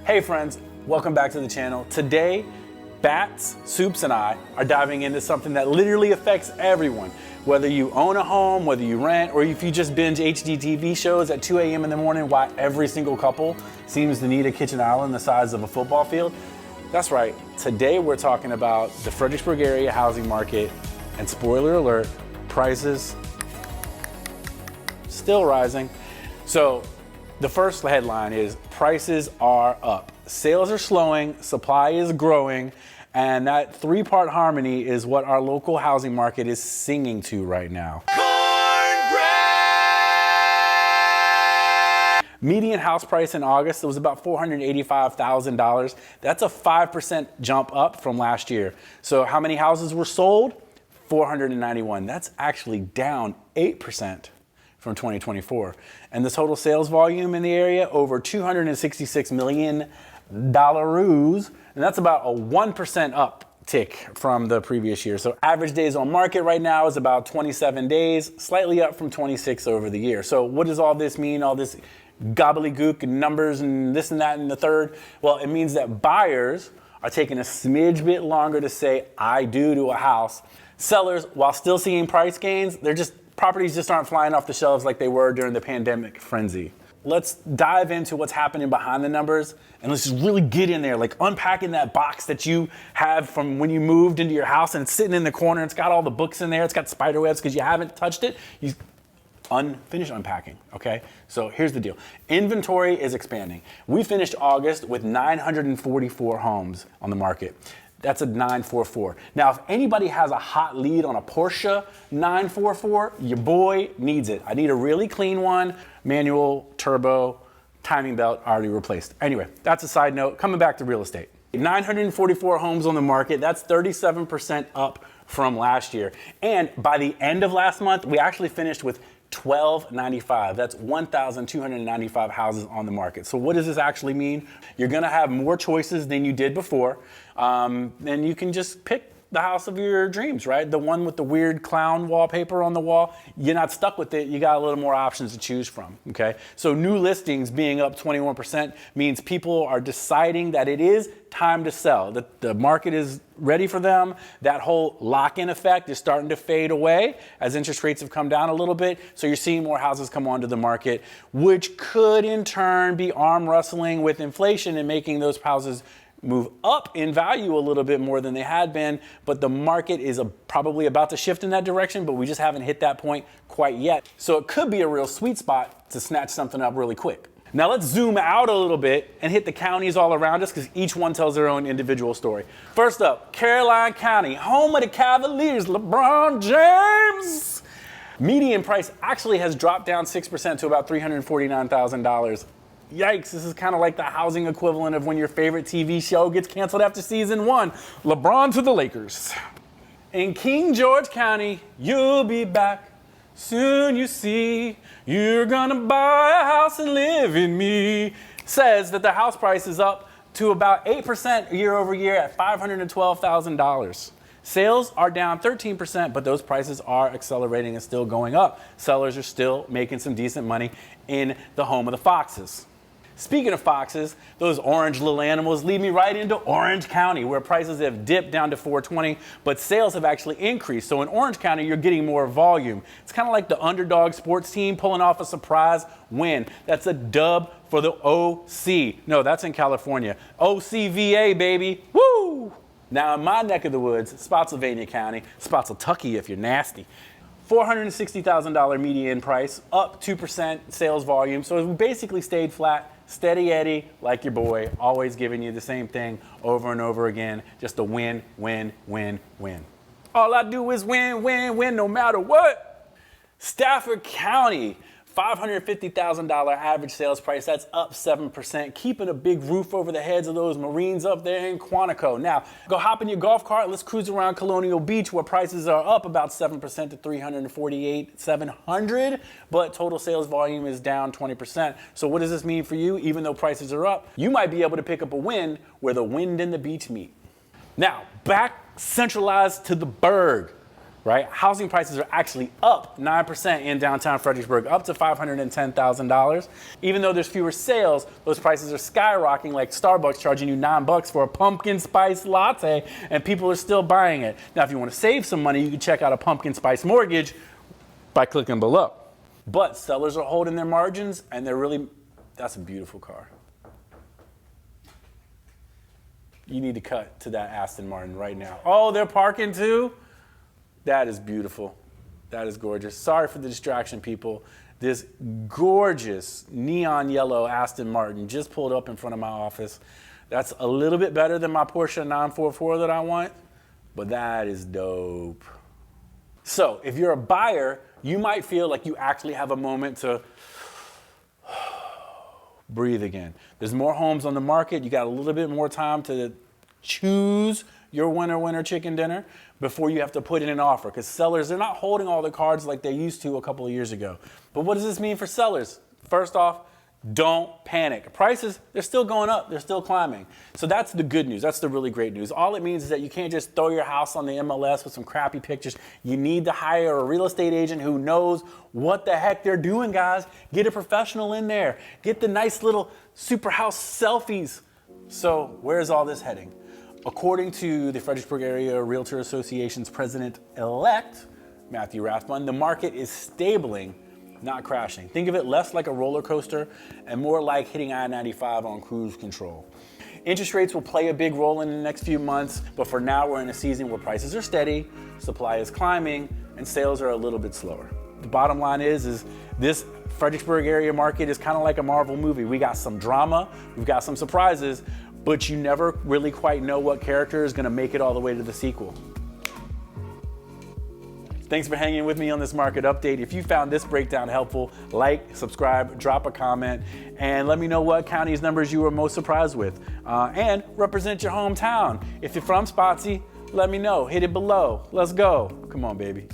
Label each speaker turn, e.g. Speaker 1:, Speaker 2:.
Speaker 1: Hey friends, welcome back to the channel. Today, Bats, Soups, and I are diving into something that literally affects everyone. Whether you own a home, whether you rent, or if you just binge HGTV shows at 2 a.m. in the morning, why every single couple seems to need a kitchen island the size of a football field. That's right, today we're talking about the Fredericksburg area housing market, and spoiler alert, prices still rising. So the first headline is prices are up. Sales are slowing, supply is growing, and that three-part harmony is what our local housing market is singing to right now. Median house price in August was about $485,000. That's a 5% jump up from last year. So how many houses were sold? 491. That's actually down 8% from 2024. And the total sales volume in the area, over $266 million, and that's about a 1% uptick from the previous year. So average days on market right now is about 27 days, slightly up from 26 over the year. So what does all this mean, all this gobbledygook and numbers and this and that and the third? Well, it means that buyers are taking a smidge bit longer to say I do to a house. Sellers, while still seeing price gains, properties just aren't flying off the shelves like they were during the pandemic frenzy. Let's dive into what's happening behind the numbers, and let's just really get in there, like unpacking that box that you have from when you moved into your house and it's sitting in the corner, and it's got all the books in there, it's got spider webs because you haven't touched it. You finish unpacking, okay? So here's the deal. Inventory is expanding. We finished August with 944 homes on the market. That's a 944. Now, if anybody has a hot lead on a Porsche 944, your boy needs it. I need a really clean one, manual, turbo, timing belt already replaced. Anyway, that's a side note. Coming back to real estate. 944 homes on the market, that's 37% up from last year. And by the end of last month, we actually finished with 1,295. That's 1,295 houses on the market. So what does this actually mean? You're gonna have more choices than you did before. And you can just pick the house of your dreams, right? The one with the weird clown wallpaper on the wall. You're not stuck with it. You got a little more options to choose from, okay? So new listings being up 21% means people are deciding that it is time to sell, that the market is ready for them. That whole lock-in effect is starting to fade away as interest rates have come down a little bit. So you're seeing more houses come onto the market, which could in turn be arm wrestling with inflation and making those houses move up in value a little bit more than they had been, but the market is probably about to shift in that direction, but we just haven't hit that point quite yet. So it could be a real sweet spot to snatch something up really quick. Now let's zoom out a little bit and hit the counties all around us because each one tells their own individual story. First up, Caroline County, home of the Cavaliers, LeBron James. Median price actually has dropped down 6% to about $349,000. Yikes, this is kind of like the housing equivalent of when your favorite TV show gets canceled after season 1. LeBron to the Lakers. In King George County, you'll be back. Soon you see, you're gonna buy a house and live in me. Says that the house price is up to about 8% year over year at $512,000. Sales are down 13%, but those prices are accelerating and still going up. Sellers are still making some decent money in the home of the Foxes. Speaking of foxes, those orange little animals lead me right into Orange County, where prices have dipped down to $420, but sales have actually increased. So in Orange County, you're getting more volume. It's kind of like the underdog sports team pulling off a surprise win. That's a dub for the OC. No, that's in California. OCVA, baby. Woo! Now in my neck of the woods, Spotsylvania County, Spotsyltucky if you're nasty. $460,000 median price, up 2% sales volume. So we basically stayed flat. Steady Eddie, like your boy, always giving you the same thing over and over again. Just a win, win, win, win. All I do is win, win, win, no matter what. Stafford County, $550,000 average sales price. That's up 7%, keeping a big roof over the heads of those Marines up there in Quantico. Now, go hop in your golf cart. Let's cruise around Colonial Beach, where prices are up about 7% to $348,700, but total sales volume is down 20%. So what does this mean for you? Even though prices are up, you might be able to pick up a win where the wind and the beach meet. Now, back centralized to the Berg. right? Housing prices are actually up 9% in downtown Fredericksburg, up to $510,000. Even though there's fewer sales, those prices are skyrocketing, like Starbucks charging you $9 for a pumpkin spice latte, and people are still buying it. Now, if you want to save some money, you can check out a pumpkin spice mortgage by clicking below. But sellers are holding their margins, and that's a beautiful car. You need to cut to that Aston Martin right now. Oh, they're parking too? That is beautiful. That is gorgeous. Sorry for the distraction, people. This gorgeous neon yellow Aston Martin just pulled up in front of my office. That's a little bit better than my Porsche 944 that I want, but that is dope. So if you're a buyer, you might feel like you actually have a moment to breathe again. There's more homes on the market. You got a little bit more time to choose your winner chicken dinner before you have to put in an offer, because sellers, they're not holding all the cards like they used to a couple of years ago. But what does this mean for sellers? First off, don't panic. Prices, they're still going up. They're still climbing. So that's the good news. That's the really great news. All it means is that you can't just throw your house on the MLS with some crappy pictures. You need to hire a real estate agent who knows what the heck they're doing, guys. Get a professional in there. Get the nice little super house selfies. So where's all this heading? According to the Fredericksburg Area Realtor Association's president-elect, Matthew Rathbun, the market is stabling, not crashing. Think of it less like a roller coaster and more like hitting I-95 on cruise control. Interest rates will play a big role in the next few months, but for now we're in a season where prices are steady, supply is climbing, and sales are a little bit slower. The bottom line is this Fredericksburg area market is kind of like a Marvel movie. We got some drama, we've got some surprises, but you never really quite know what character is going to make it all the way to the sequel. Thanks for hanging with me on this market update. If you found this breakdown helpful, like, subscribe, drop a comment, and let me know what county's numbers you were most surprised with. And represent your hometown. If you're from Spotsy, let me know. Hit it below. Let's go. Come on, baby.